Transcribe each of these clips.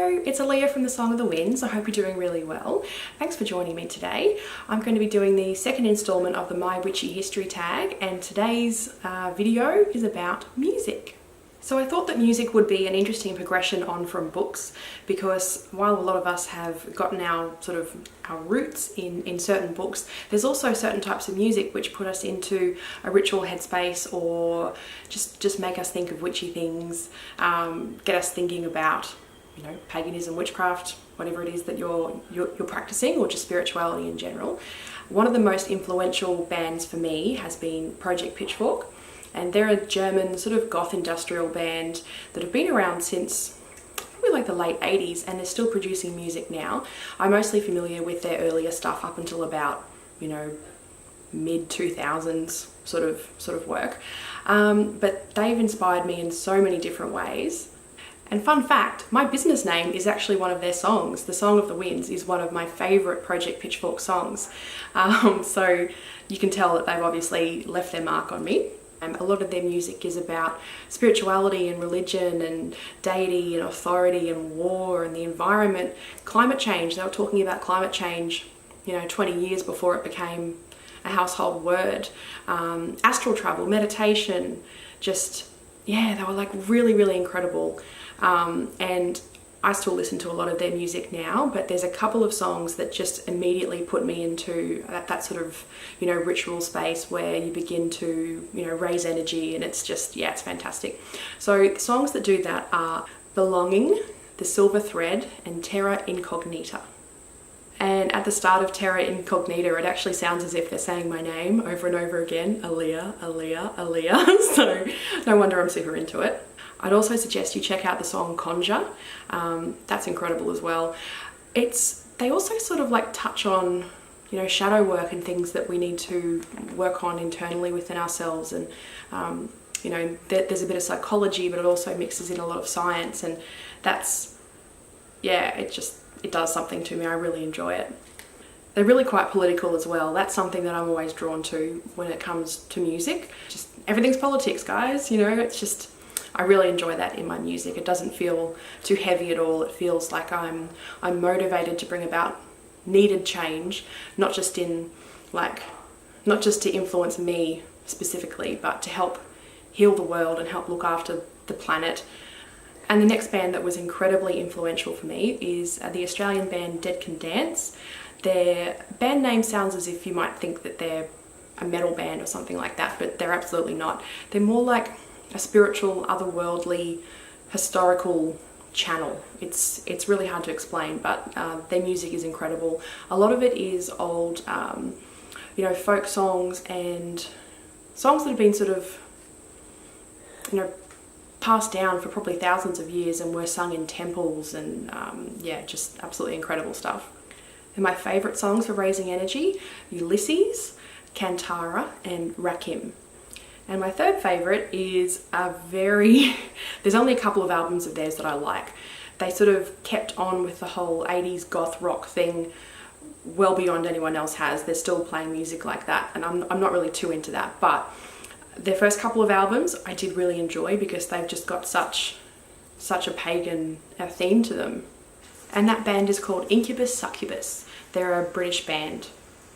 Hello, it's Aaliyah from the Song of the Winds. I hope you're doing really well. Thanks for joining me today. I'm going to be doing the second installment of the My Witchy History Tag, and today's video is about music. So I thought that music would be an interesting progression on from books, because while a lot of us have gotten our roots in certain books, there's also certain types of music which put us into a ritual headspace, or just make us think of witchy things, get us thinking about, you know, paganism, witchcraft, whatever it is that you're practicing, or just spirituality in general. One of the most influential bands for me has been Project PITCHFORK, and they're a German sort of goth industrial band that have been around since probably like the late 80s, and they're still producing music now. I'm mostly familiar with their earlier stuff up until about, you know, mid 2000s sort of work, but they've inspired me in so many different ways. And fun fact, my business name is actually one of their songs. The Song of the Winds is one of my favourite Project PITCHFORK songs. So you can tell that they've obviously left their mark on me. A lot of their music is about spirituality and religion and deity and authority and war and the environment. Climate change, they were talking about climate change, you know, 20 years before it became a household word. Astral travel, meditation, yeah, they were like really, really incredible. And I still listen to a lot of their music now, but there's a couple of songs that just immediately put me into that sort of, you know, ritual space where you begin to, you know, raise energy, and it's just, yeah, it's fantastic. So the songs that do that are Belonging, The Silver Thread, and TERRA Incognita. And at the start of TERRA Incognita, it actually sounds as if they're saying my name over and over again, Aaliyah, Aaliyah, Aaliyah. So no wonder I'm super into it. I'd also suggest you check out the song CONJURE. That's incredible as well. They also sort of like touch on, you know, shadow work and things that we need to work on internally within ourselves. And, you know, there's a bit of psychology, but it also mixes in a lot of science. And that's, yeah, it does something to me. I really enjoy it. They're really quite political as well. That's something that I'm always drawn to when it comes to music. Just everything's politics, guys. You know, it's just, I really enjoy that in my music. It doesn't feel too heavy at all. It feels like I'm motivated to bring about needed change, not just to influence me specifically, but to help heal the world and help look after the planet. And the next band that was incredibly influential for me is the Australian band Dead Can Dance. Their band name sounds as if you might think that they're a metal band or something like that, but they're absolutely not. They're more like a spiritual, otherworldly, historical channel. It's really hard to explain, but their music is incredible. A lot of it is old, you know, folk songs and songs that have been sort of, you know, passed down for probably thousands of years and were sung in temples, and yeah, just absolutely incredible stuff. And my favourite songs for raising energy: Ulysses, Kantara, and Rakim. And my third favourite is there's only a couple of albums of theirs that I like. They sort of kept on with the whole 80s goth rock thing well beyond anyone else has. They're still playing music like that, and I'm not really too into that, but their first couple of albums I did really enjoy because they've just got such a pagan theme to them. And that band is called Incubus, Succubus. They're a British band.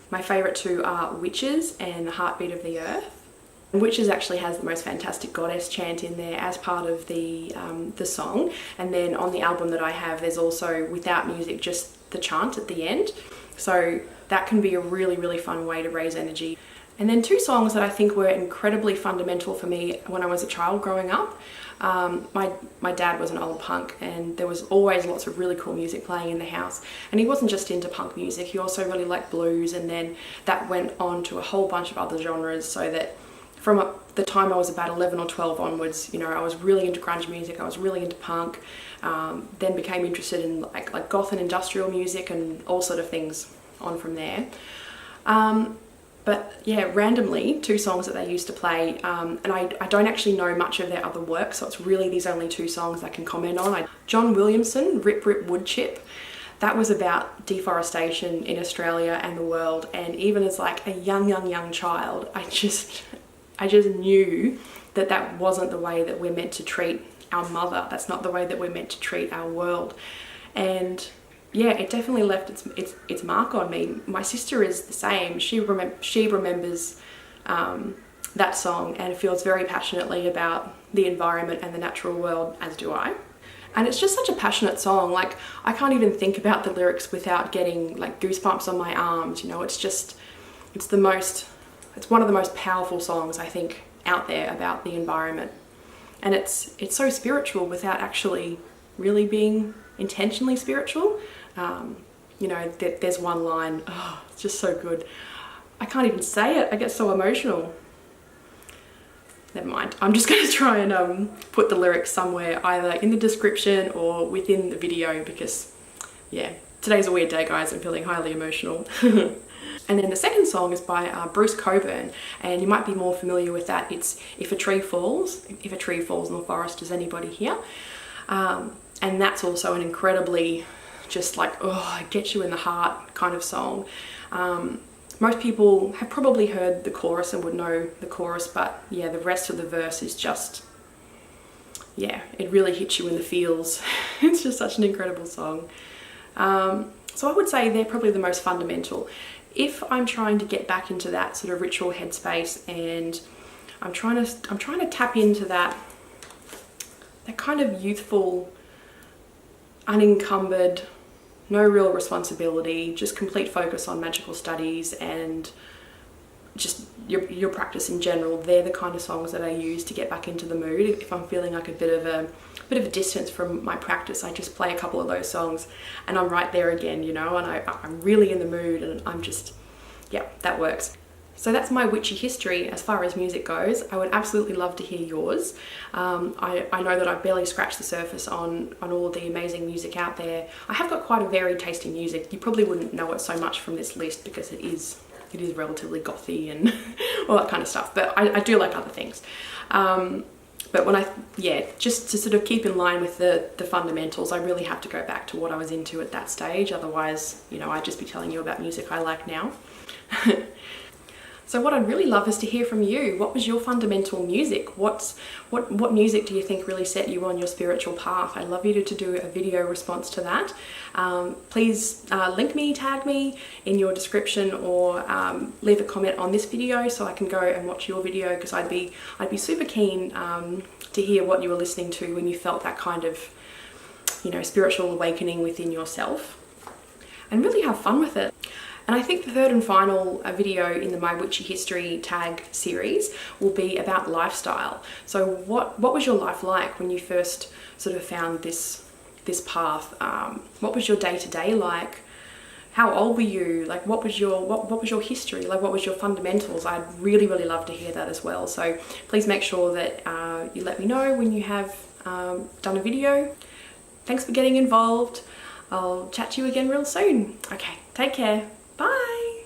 My favourite two are Witches and The Heartbeat of the Earth. Witches actually has the most fantastic goddess chant in there as part of the song, and then on the album that I have there's also, without music, just the chant at the end. So that can be a really, really fun way to raise energy. And then two songs that I think were incredibly fundamental for me when I was a child growing up. My dad was an old punk, and there was always lots of really cool music playing in the house. And he wasn't just into punk music, he also really liked blues, and then that went on to a whole bunch of other genres, so that from the time I was about 11 or 12 onwards, you know, I was really into grunge music, I was really into punk, then became interested in like goth and industrial music and all sort of things on from there. But yeah, randomly, two songs that they used to play, and I don't actually know much of their other work, so it's really these only two songs I can comment on. John Williamson, Rip Rip WOODCHIP, that was about deforestation in Australia and the world, and even as like a young child, I just knew that that wasn't the way that we're meant to treat our mother. That's not the way that we're meant to treat our world. And yeah, it definitely left its mark on me. My sister is the same. She remembers that song and feels very passionately about the environment and the natural world, as do I. And it's just such a passionate song. Like, I can't even think about the lyrics without getting like goosebumps on my arms, you know. It's one of the most powerful songs I think out there about the environment. And it's so spiritual without actually really being intentionally spiritual. You know, there's one line, oh, it's just so good. I can't even say it, I get so emotional. Never mind, I'm just going to try and put the lyrics somewhere, either in the description or within the video, because yeah, today's a weird day, guys. I'm feeling highly emotional. And then the second song is by Bruce Cockburn, and you might be more familiar with that. It's If a Tree Falls in the Forest. Does anybody here? And that's also an incredibly just like, oh, get you in the heart kind of song. Most people have probably heard the chorus and would know the chorus, but yeah, the rest of the verse is just, yeah, it really hits you in the feels. It's just such an incredible song. So I would say they're probably the most fundamental. If I'm trying to get back into that sort of ritual headspace, and I'm trying to tap into that kind of youthful, unencumbered, no real responsibility, just complete focus on magical studies and just your practice in general, they're the kind of songs that I use to get back into the mood. If I'm feeling like a bit of a distance from my practice, I just play a couple of those songs and I'm right there again, you know, and I'm really in the mood, and I'm just, yeah, that works. So that's my witchy history as far as music goes. I would absolutely love to hear yours. I know that I've barely scratched the surface on all the amazing music out there. I have got quite a varied taste in music. You probably wouldn't know it so much from this list because it is relatively gothy and all that kind of stuff, but I do like other things. But just to sort of keep in line with the fundamentals, I really have to go back to what I was into at that stage. Otherwise, you know, I'd just be telling you about music I like now. So what I'd really love is to hear from you. What was your fundamental music? What music do you think really set you on your spiritual path? I'd love you to do a video response to that. Please link me, tag me in your description, or leave a comment on this video so I can go and watch your video, because I'd be super keen to hear what you were listening to when you felt that kind of, you know, spiritual awakening within yourself, and really have fun with it. And I think the third and final video in the My Witchy History Tag series will be about lifestyle. So what was your life like when you first sort of found this path? What was your day-to-day like? How old were you? Like, what was your history? Like, what was your fundamentals? I'd really love to hear that as well. So please make sure that you let me know when you have done a video. Thanks for getting involved. I'll chat to you again real soon. Okay, take care. Bye.